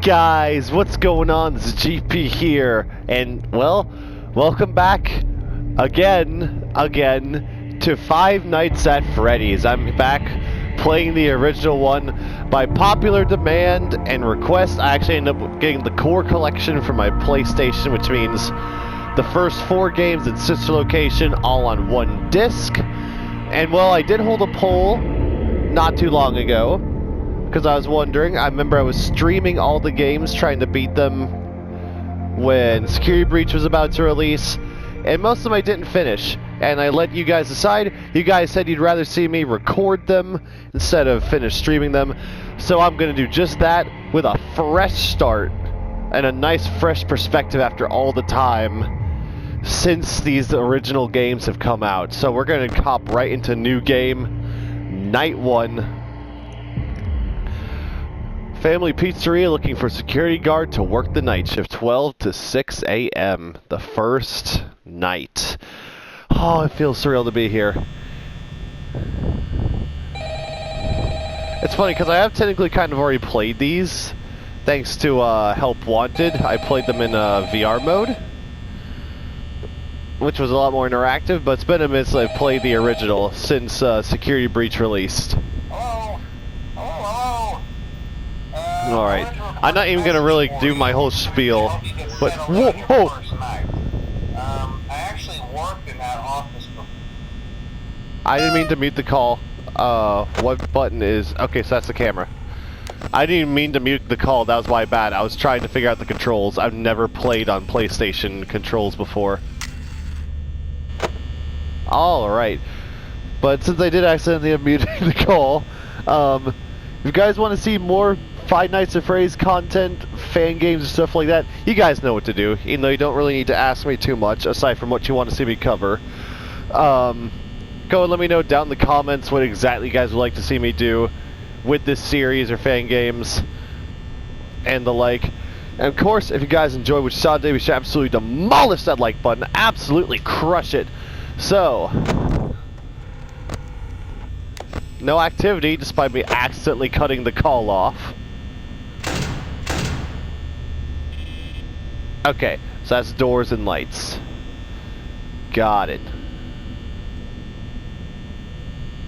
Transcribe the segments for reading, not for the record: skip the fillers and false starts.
Guys, what's going on? This is GP here, and well, welcome back again to Five Nights at Freddy's. I'm back playing the original one by popular demand and request. I actually ended up getting the core collection for my PlayStation, which means the first 4 games in sister location all on one disc. And well, I did hold a poll not too long ago, because I was wondering. I remember I was streaming all the games, trying to beat them when Security Breach was about to release, and most of them I didn't finish, and I let you guys decide. You guys said you'd rather see me record them instead of finish streaming them, so I'm going to do just that with a fresh start and a nice fresh perspective after all the time since these original games have come out. So we're going to hop right into new game, Night 1. Family Pizzeria looking for security guard to work the night shift, 12 to 6 a.m. The first night. Oh, it feels surreal to be here. It's funny because I have technically kind of already played these, thanks to Help Wanted. I played them in VR mode, which was a lot more interactive, but it's been a minute since I've played the original since Security Breach released. Alright, I'm not even gonna really do my whole spiel, but whoa! I actually worked in that office before. I didn't mean to mute the call. What button is... Okay, so that's the camera. I didn't even mean to mute the call, that was my bad. I was trying to figure out the controls. I've never played on PlayStation controls before. Alright. But since I did accidentally mute the call, if you guys want to see more Five Nights at Freddy's content, fan games and stuff like that, you guys know what to do, even though you don't really need to ask me too much, aside from what you want to see me cover. Go and let me know down in the comments what exactly you guys would like to see me do with this series or fan games and the like. And of course, if you guys enjoyed what you saw today, we should absolutely demolish that like button, absolutely crush it. So, no activity despite me accidentally cutting the call off. Okay, so that's doors and lights. Got it.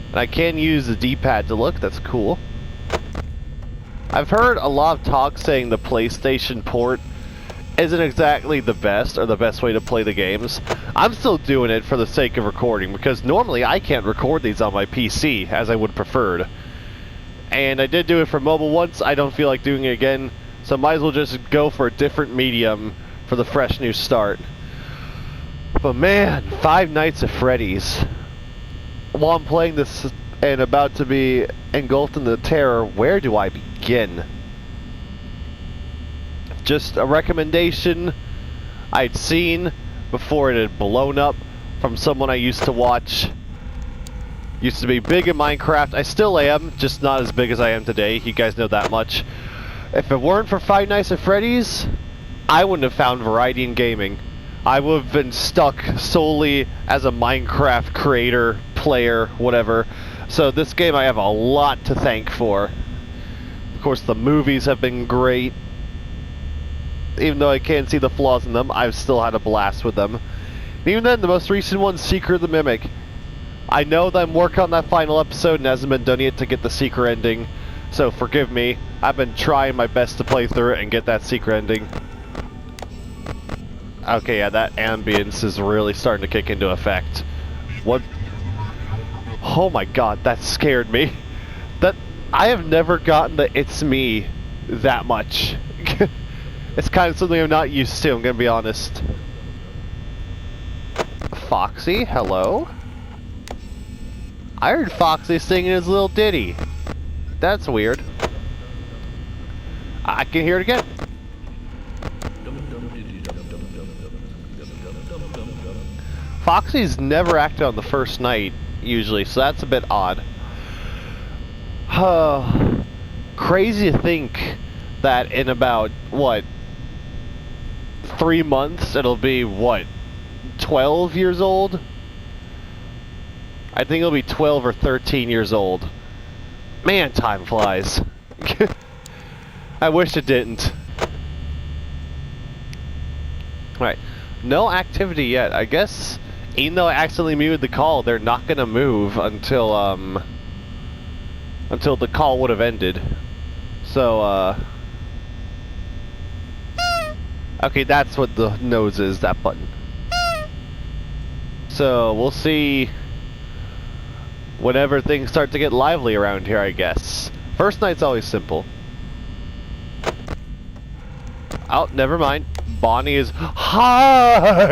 And I can use the D-pad to look, that's cool. I've heard a lot of talk saying the PlayStation port isn't exactly the best or the best way to play the games. I'm still doing it for the sake of recording, because normally I can't record these on my PC as I would preferred. And I did do it for mobile once, I don't feel like doing it again. So might as well just go for a different medium for the fresh new start. But man, Five Nights at Freddy's. While I'm playing this and about to be engulfed in the terror, where do I begin? Just a recommendation I'd seen before it had blown up from someone I used to watch. Used to be big in Minecraft. I still am, just not as big as I am today. You guys know that much. If it weren't for Five Nights at Freddy's, I wouldn't have found variety in gaming. I would have been stuck solely as a Minecraft creator, player, whatever. So this game I have a lot to thank for. Of course, the movies have been great. Even though I can't see the flaws in them, I've still had a blast with them. And even then, the most recent one, Secret of the Mimic. I know that I'm working on that final episode and hasn't been done yet to get the secret ending. So forgive me, I've been trying my best to play through it and get that secret ending. Okay, yeah, that ambience is really starting to kick into effect. What? Oh my god, that scared me. I have never gotten the "it's me" that much. It's kind of something I'm not used to, I'm gonna be honest. Foxy, hello? I heard Foxy singing his little ditty. That's weird. I can hear it again. Foxy's never acted on the first night, usually, so that's a bit odd. Crazy to think that in about, what, 3 months, it'll be, what, 12 years old? I think it'll be 12 or 13 years old. Man, time flies. I wish it didn't. Alright. No activity yet. I guess, even though I accidentally muted the call, they're not gonna move until the call would have ended. So, okay, that's what the nose is, that button. So, we'll see whenever things start to get lively around here, I guess. First night's always simple. Oh, never mind. Bonnie is... Hi!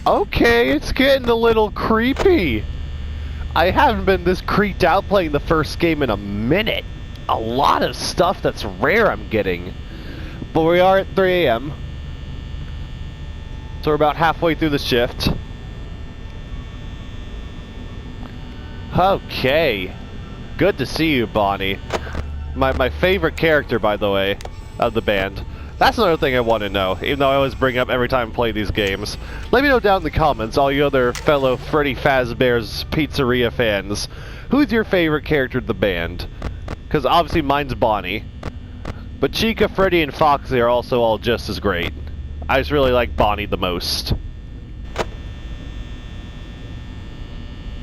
Okay, it's getting a little creepy. I haven't been this creeped out playing the first game in a minute. A lot of stuff that's rare I'm getting. But we are at 3 a.m. So we're about halfway through the shift. Okay. Good to see you, Bonnie. My favorite character, by the way, of the band. That's another thing I want to know, even though I always bring up every time I play these games. Let me know down in the comments, all you other fellow Freddy Fazbear's Pizzeria fans. Who's your favorite character of the band? Because obviously mine's Bonnie. But Chica, Freddy, and Foxy are also all just as great. I just really like Bonnie the most.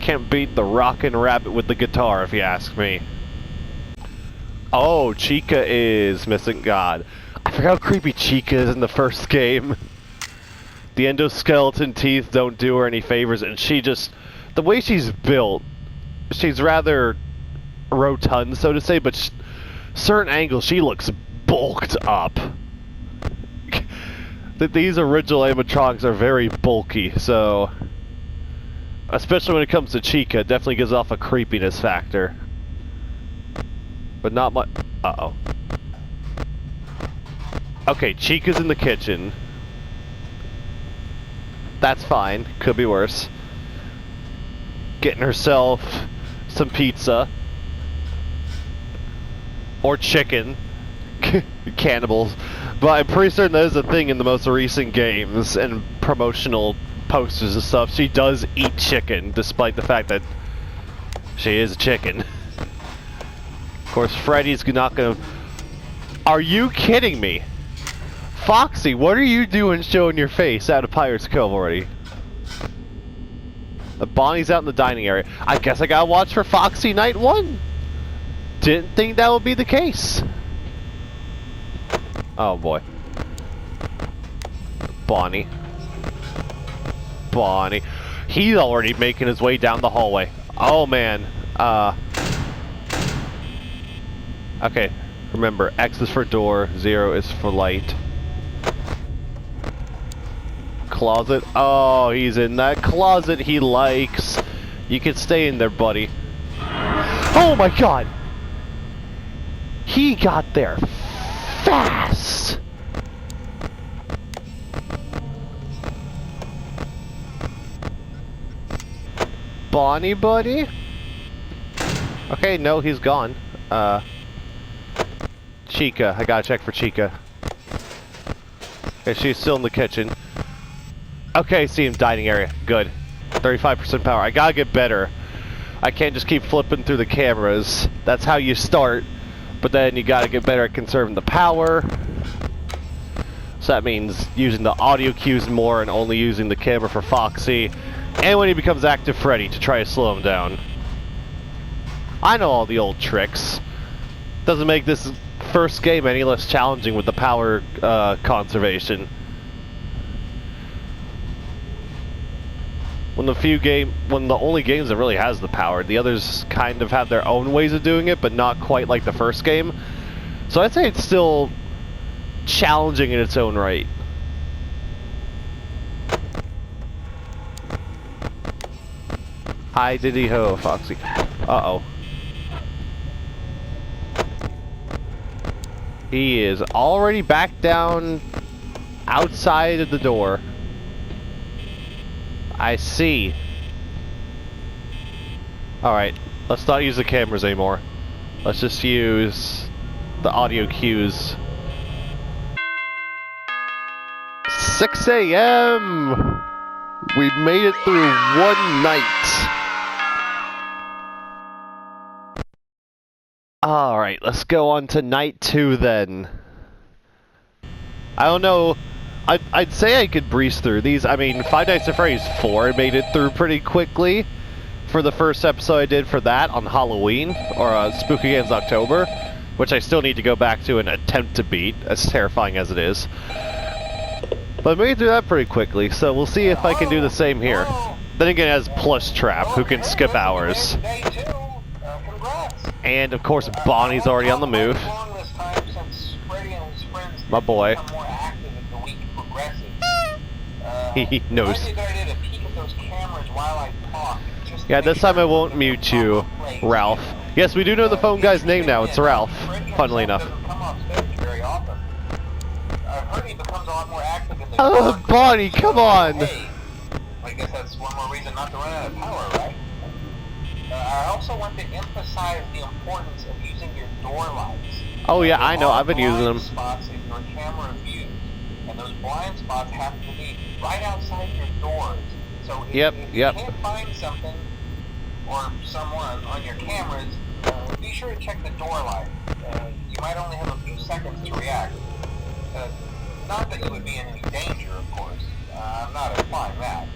Can't beat the rockin' rabbit with the guitar, if you ask me. Oh, Chica is missing. God, I forgot how creepy Chica is in the first game. The endoskeleton teeth don't do her any favors, and she just... The way she's built, she's rather rotund, so to say, but certain angles, she looks bulked up. These original animatronics are very bulky, so... Especially when it comes to Chica, it definitely gives off a creepiness factor. But not much. Uh-oh. Okay, Chica's in the kitchen. That's fine. Could be worse. Getting herself some pizza. Or chicken. Cannibals. But I'm pretty certain that is a thing in the most recent games and promotional posters and stuff. She does eat chicken, despite the fact that she is a chicken. Of course, Freddy's not gonna... Are you kidding me? Foxy, what are you doing showing your face out of Pirate's Cove already? Bonnie's out in the dining area. I guess I gotta watch for Foxy night 1. Didn't think that would be the case. Oh boy. Bonnie. Bonnie. He's already making his way down the hallway. Oh man. Okay, remember, X is for door, 0 is for light. Closet. Oh, he's in that closet he likes. You can stay in there, buddy. Oh my god! He got there fast! Bonnie, buddy? Okay, no, he's gone. Chica. I gotta check for Chica. Okay, she's still in the kitchen. Okay, see him, dining area. Good. 35% power. I gotta get better. I can't just keep flipping through the cameras. That's how you start. But then you gotta get better at conserving the power. So that means using the audio cues more and only using the camera for Foxy. And when he becomes active Freddy to try to slow him down. I know all the old tricks. Doesn't make this first game any less challenging with the power conservation. When the only games that really has the power, the others kind of have their own ways of doing it, but not quite like the first game. So I'd say it's still challenging in its own right. Hi diddy ho, Foxy. Uh-oh. He is already back down outside of the door. I see. Alright, let's not use the cameras anymore. Let's just use the audio cues. 6 a.m. We made it through one night. Alright, let's go on to night 2 then. I don't know. I'd say I could breeze through these. I mean, Five Nights at Freddy's 4 I made it through pretty quickly for the first episode I did for that on Halloween, or Spooky Games October, which I still need to go back to and attempt to beat, as terrifying as it is. But I made it through that pretty quickly, so we'll see if I can do the same here. Then again, it has Plush Trap, who can skip hours. And of course, Bonnie's already on the move. My boy. He knows. Yeah, this time I won't mute you, Ralph. Yes, we do know the phone guy's name now. It's Ralph, funnily enough. Oh, Bonnie, come on! I guess that's one more reason not to run out of power, right? I also want to emphasize the importance of using your door lights. Oh yeah, I know. I've been using them. Spots in your camera view, and those blind spots have to be right outside your doors. So if you can't find something or someone on your cameras, be sure to check the door light. You might only have a few seconds to react. Not that you would be in any danger, of course. I'm not implying that.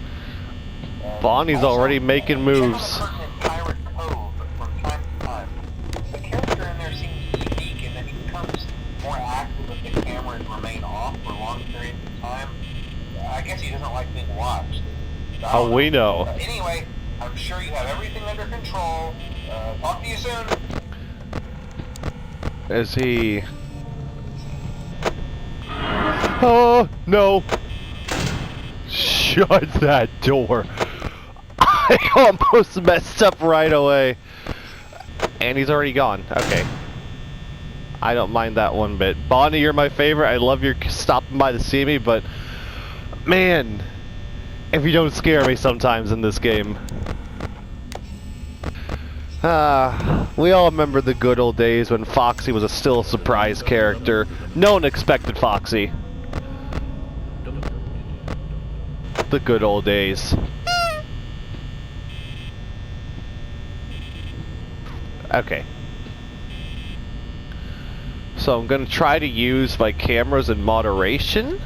Bonnie's also already making moves. Check out the Pirate Cove from time to time. The character in there seems unique in that he becomes more active if the cameras remain off for long periods of time. I guess he doesn't like being watched. Oh, we know. Anyway, I'm sure you have everything under control. Talk to you soon. Is he... Oh, no. Shut that door. I almost messed up right away. And he's already gone. Okay. I don't mind that one bit. Bonnie, you're my favorite. I love your stopping by to see me, but... Man, if you don't scare me sometimes in this game. We all remember the good old days when Foxy was still a surprise character. No one expected Foxy. The good old days. Okay. So I'm gonna try to use my cameras in moderation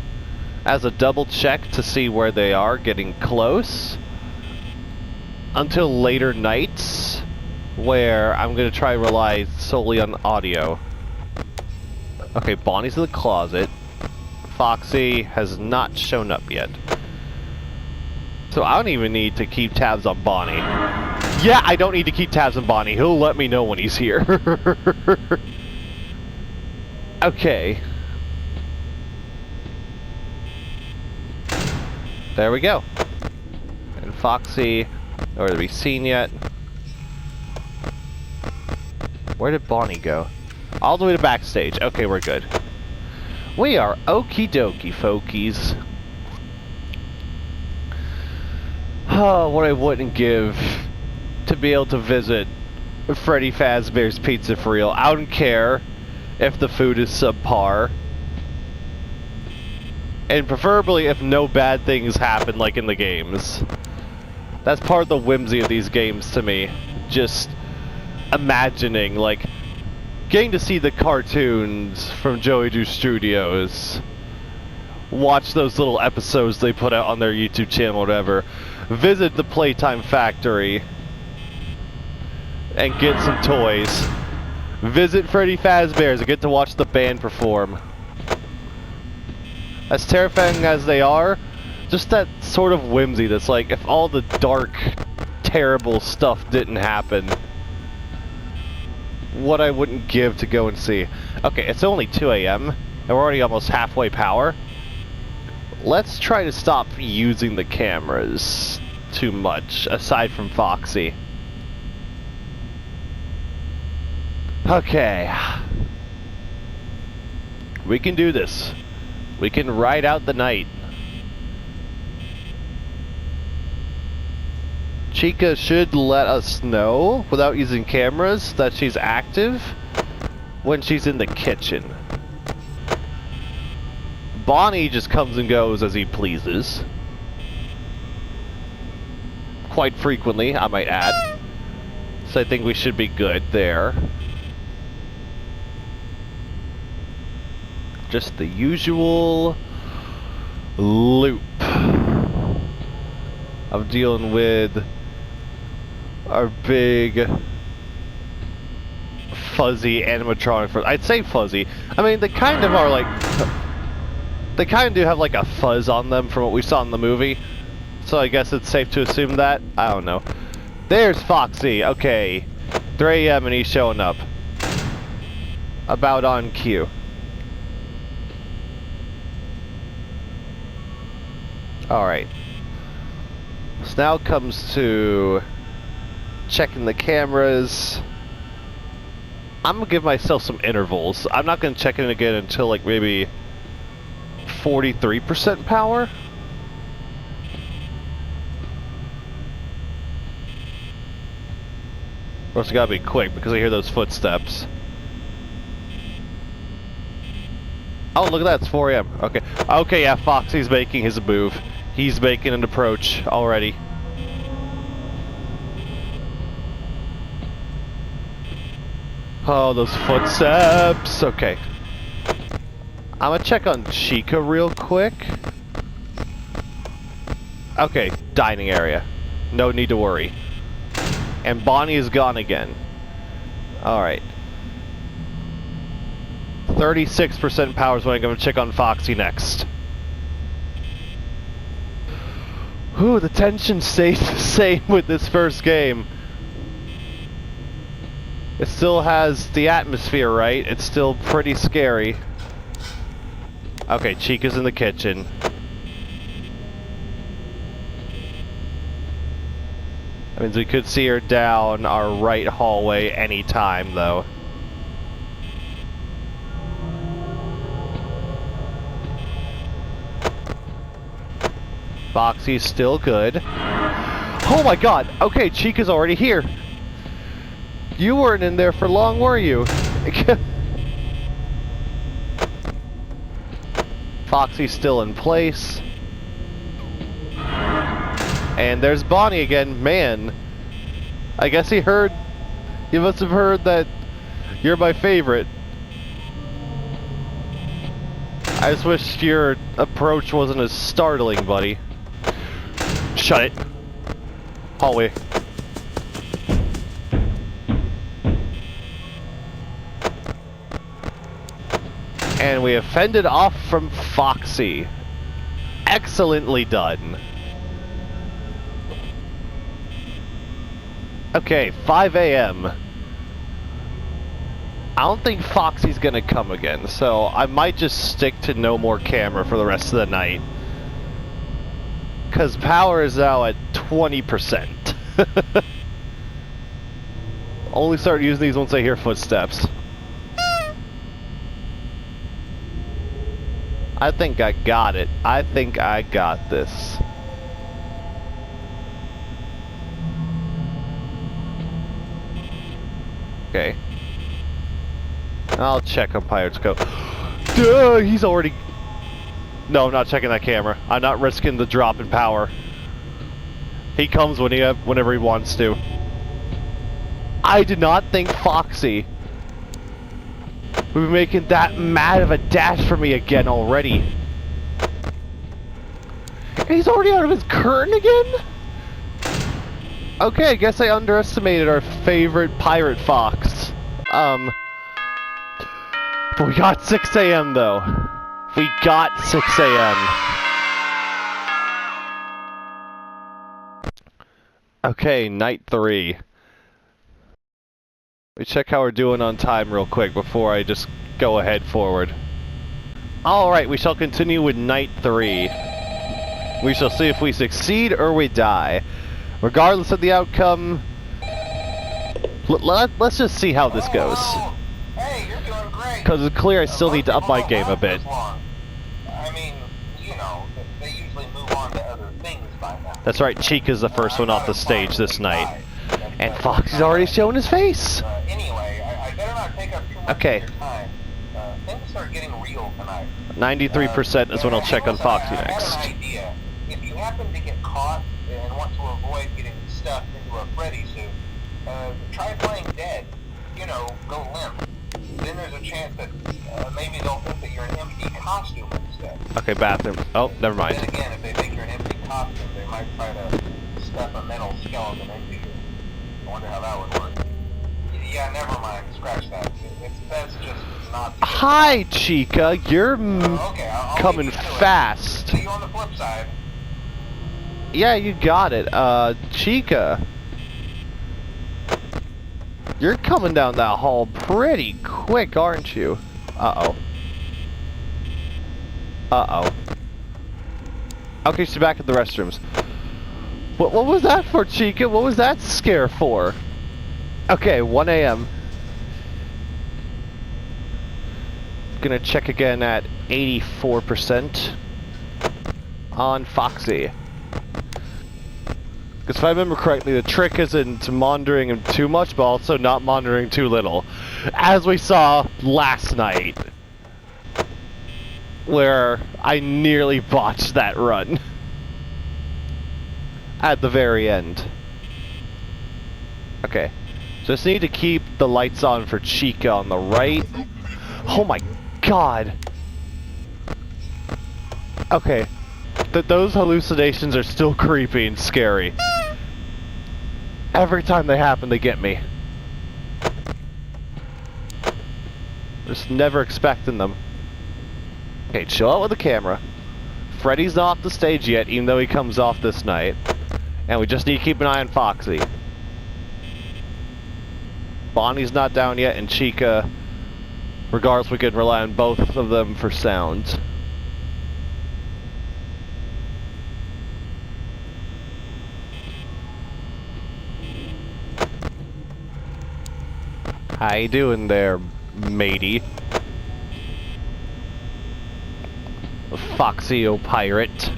as a double check to see where they are getting close until later nights, where I'm gonna try to rely solely on audio. Okay, Bonnie's in the closet. Foxy has not shown up yet. So I don't even need to keep tabs on Bonnie. Yeah, I don't need to keep tabs on Bonnie. He'll let me know when he's here. Okay. There we go. And Foxy, nowhere to be seen yet. Where did Bonnie go? All the way to backstage. Okay, we're good. We are okie dokie, folkies. Oh, what I wouldn't give to be able to visit Freddy Fazbear's Pizza for real. I don't care if the food is subpar. And preferably if no bad things happen like in the games. That's part of the whimsy of these games to me. Just imagining, like, getting to see the cartoons from Joey Drew Studios. Watch those little episodes they put out on their YouTube channel or whatever. Visit the Playtime Factory and get some toys. Visit Freddy Fazbear's and get to watch the band perform. As terrifying as they are, just that sort of whimsy that's like, if all the dark, terrible stuff didn't happen, what I wouldn't give to go and see. Okay, it's only 2 AM, and we're already almost halfway power. Let's try to stop using the cameras too much, aside from Foxy. Okay. We can do this. We can ride out the night. Chica should let us know, without using cameras, that she's active when she's in the kitchen. Bonnie just comes and goes as he pleases. Quite frequently, I might add. So I think we should be good there. just the usual loop of dealing with our big fuzzy animatronic. I'd say fuzzy. I mean, they kind of are like, they kind of do have like a fuzz on them from what we saw in the movie. So I guess it's safe to assume that. I don't know. There's Foxy. Okay, 3 a.m. and he's showing up. About on cue. Alright. So now comes to checking the cameras. I'm gonna give myself some intervals. I'm not gonna check in again until like maybe 43% power. Of course, I gotta be quick because I hear those footsteps. Oh, look at that, it's 4 a.m. Okay. Okay, yeah, Foxy's making his move. He's making an approach already. Oh, those footsteps. Okay. I'm gonna check on Chica real quick. Okay, dining area. No need to worry. And Bonnie is gone again. Alright. 36% power is when I'm gonna check on Foxy next. Whew, the tension stays the same with this first game. It still has the atmosphere, right? It's still pretty scary. Okay, Chica's in the kitchen. That means we could see her down our right hallway anytime, though. Foxy's still good. Oh my god! Okay, Chica's already here. You weren't in there for long, were you? Foxy's still in place. And there's Bonnie again. Man, I guess he heard. You must have heard that you're my favorite. I just wish your approach wasn't as startling, buddy. Shut it. Hallway. And we have fended off from Foxy. Excellently done. Okay, 5 a.m. I don't think Foxy's gonna come again, so I might just stick to no more camera for the rest of the night. Because power is now at 20%. Only start using these once I hear footsteps. I think I got it. I think I got this. Okay. I'll check on Pirate's Cove. Duh, he's already... No, I'm not checking that camera. I'm not risking the drop in power. He comes when whenever he wants to. I did not think Foxy would be making that mad of a dash for me again already. And he's already out of his curtain again? Okay, I guess I underestimated our favorite pirate fox. But we got 6 a.m. though. We got 6 a.m. Okay, night 3. Let me check how we're doing on time real quick before I just go ahead forward. Alright, we shall continue with night 3. We shall see if we succeed or we die. Regardless of the outcome, let's just see how this goes. Hey, you're doing great. Because it's clear I still need to up my game a bit. I mean, you know, they usually move on to other things by now. That's right, Chica's the first one off the stage this night. And Foxy's already showing his face. Anyway, I better not take up too much of your time. Things start getting real tonight. 93% is when I'll check on Foxy next. I have an idea. If you happen to get caught and want to avoid getting stuffed into a Freddy suit, try playing dead. You know, go limp. Then there's a chance that maybe they'll think that you're an empty costume instead. Okay, bathroom. Oh, never mind. Then again, if they think you're an empty costume, they might try to stuff a metal skeleton into you. I wonder how that would work. Yeah, never mind. Scratch that. It's best just not to... Hi, Chica. You're okay, I'll coming fast. See you on the flip side. Yeah, you got it. Chica. You're coming down that hall pretty quick, aren't you? Uh-oh. Uh-oh. Okay, she's back at the restrooms. What was that for, Chica? What was that scare for? Okay, 1 a.m. Gonna check again at 84% on Foxy. Because if I remember correctly, the trick isn't monitoring him too much, but also not monitoring too little. As we saw last night, where I nearly botched that run at the very end. Okay, just need to keep the lights on for Chica on the right. Oh my god! Okay, those hallucinations are still creepy and scary. Every time they happen, they get me. Just never expecting them. Okay, chill out with the camera. Freddy's not off the stage yet, even though he comes off this night. And we just need to keep an eye on Foxy. Bonnie's not down yet, and Chica, regardless, we can rely on both of them for sounds. How you doing there, matey? Foxy pirate.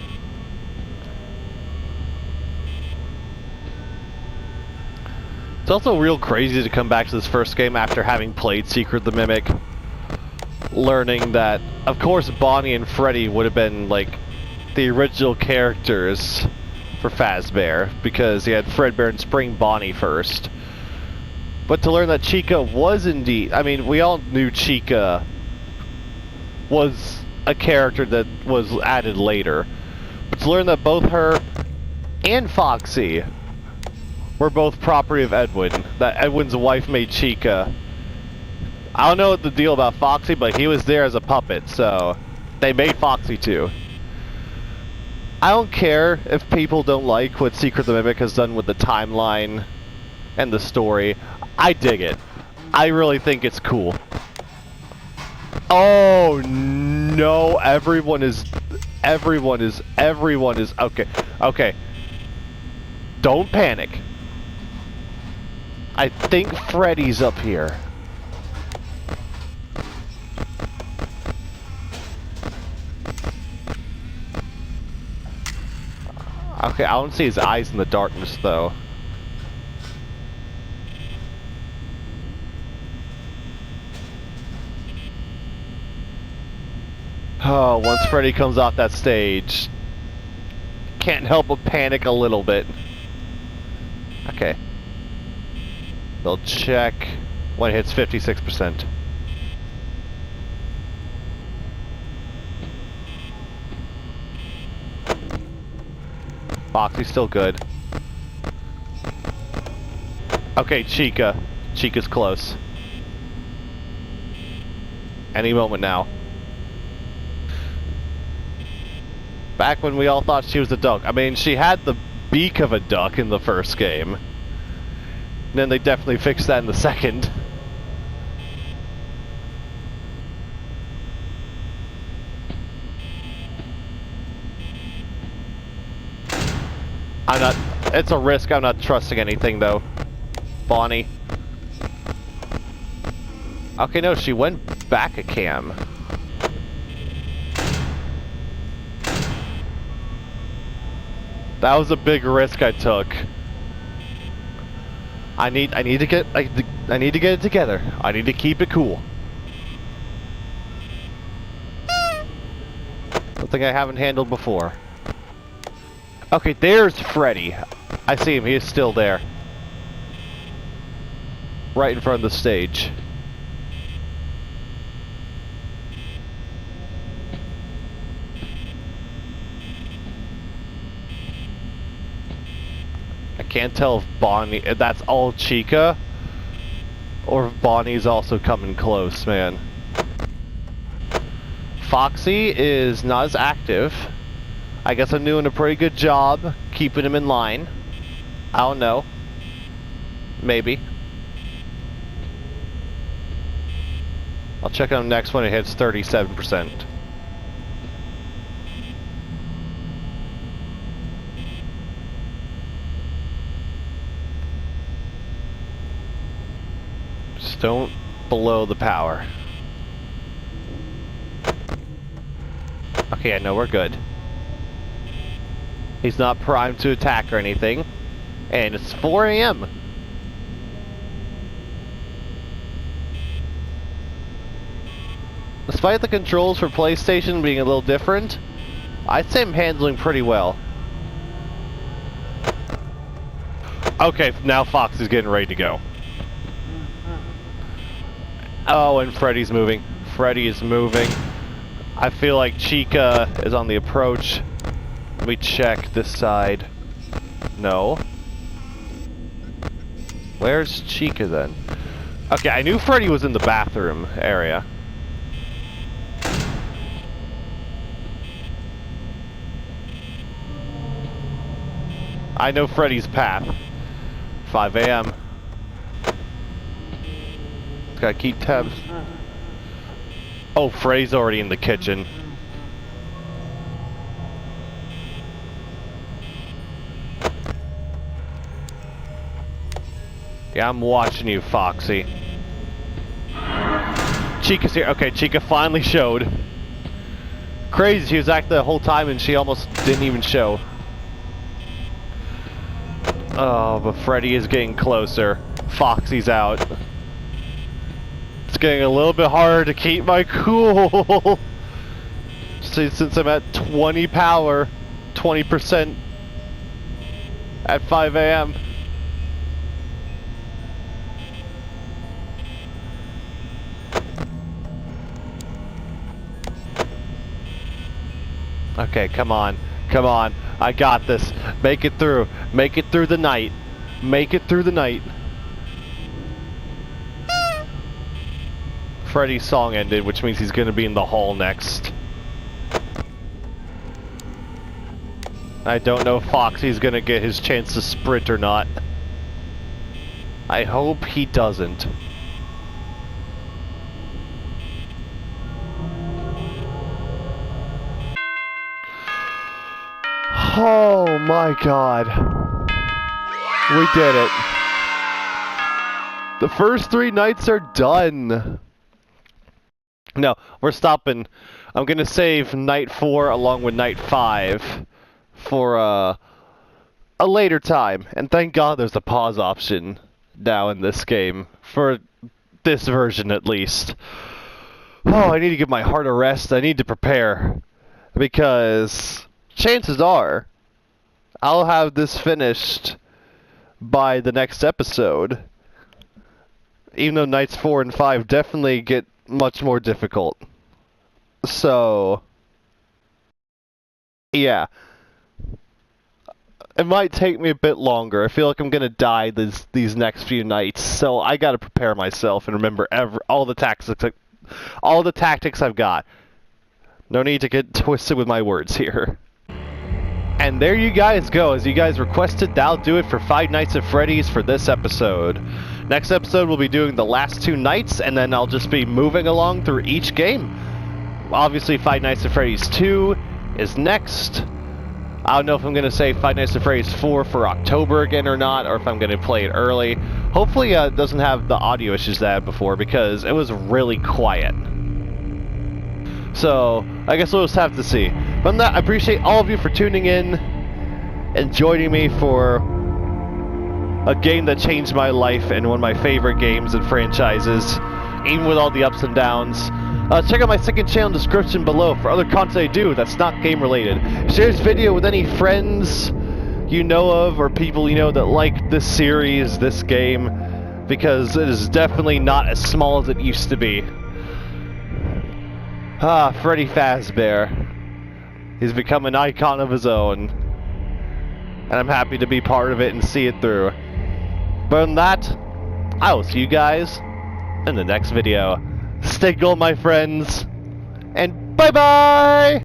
It's also real crazy to come back to this first game after having played Secret the Mimic, learning that, of course, Bonnie and Freddy would have been, like, the original characters for Fazbear, because he had Fredbear and Spring Bonnie first. But to learn that Chica was indeed... I mean, we all knew Chica was a character that was added later. But to learn that both her and Foxy were both property of Edwin. That Edwin's wife made Chica. I don't know what the deal about Foxy, but he was there as a puppet, so they made Foxy too. I don't care if people don't like what Secret the Mimic has done with the timeline and the story. I dig it. I really think it's cool. Oh no, everyone is okay. Okay. Don't panic. I think Freddy's up here. Okay, I don't see his eyes in the darkness though. Oh, once Freddy comes off that stage, can't help but panic a little bit. Okay. They'll check when it hits 56%. Foxy's still good. Okay, Chica. Chica's close. Any moment now. Back when we all thought she was a duck. I mean, she had the beak of a duck in the first game. And then they definitely fixed that in the second. I'm not... It's a risk. I'm not trusting anything, though. Bonnie. Okay, no, she went back a cam. That was a big risk I took. I need to get it together. I need to keep it cool. Something I haven't handled before. Okay, there's Freddy. I see him. He is still there. Right in front of the stage. can't tell if Bonnie, if that's all Chica, or if Bonnie's also coming close, man. Foxy is not as active. I guess I'm doing a pretty good job keeping him in line. I don't know. Maybe. I'll check on him next when it hits 37%. Just don't blow the power. Okay, I know we're good. He's not primed to attack or anything. And it's 4 AM. Despite the controls for PlayStation being a little different, I'd say I'm handling pretty well. Okay, now Fox is getting ready to go. Oh, and Freddy's moving. Freddy is moving. I feel like Chica is on the approach. Let me check this side. No. Where's Chica then? Okay, I knew Freddy was in the bathroom area. I know Freddy's path. 5 AM. Gotta keep tabs. Oh, Freddy's already in the kitchen. Yeah, I'm watching you, Foxy. Chica's here. Okay, Chica finally showed. Crazy, she was acting the whole time and she almost didn't even show. Oh, but Freddy is getting closer. Foxy's out. It's getting a little bit harder to keep my cool. Since I'm at 20 power, 20% at 5 AM. Okay, come on. Come on. I got this. Make it through. Make it through the night. Make it through the night. Freddy's song ended, which means he's gonna be in the hall next. I don't know if Foxy's gonna get his chance to sprint or not. I hope he doesn't. Oh my god. We did it. The first 3 nights are done. No, we're stopping. I'm gonna save night 4 along with night 5 for a later time. And thank God there's a pause option now in this game. For this version at least. Oh, I need to give my heart a rest. I need to prepare. Because chances are I'll have this finished by the next episode. Even though nights 4 and 5 definitely get much more difficult. So, yeah. It might take me a bit longer. I feel like I'm gonna die these next few nights, so I gotta prepare myself and remember all the tactics I've got. No need to get twisted with my words here. And there you guys go. As you guys requested, that'll do it for 5 Nights at Freddy's for this episode. Next episode, we'll be doing the last 2 nights, and then I'll just be moving along through each game. Obviously, 5 Nights at Freddy's 2 is next. I don't know if I'm going to say 5 Nights at Freddy's 4 for October again or not, or if I'm going to play it early. Hopefully, it doesn't have the audio issues that I had before, because it was really quiet. So, I guess we'll just have to see. But on that, I appreciate all of you for tuning in and joining me for a game that changed my life and one of my favorite games and franchises, even with all the ups and downs. Check out my second channel in the description below for other content I do that's not game related. Share this video with any friends you know of or people you know that like this series, this game, because it is definitely not as small as it used to be. Freddy Fazbear. He's become an icon of his own. and I'm happy to be part of it and see it through. But on that, I will see you guys in the next video. Stay gold, my friends, and bye-bye!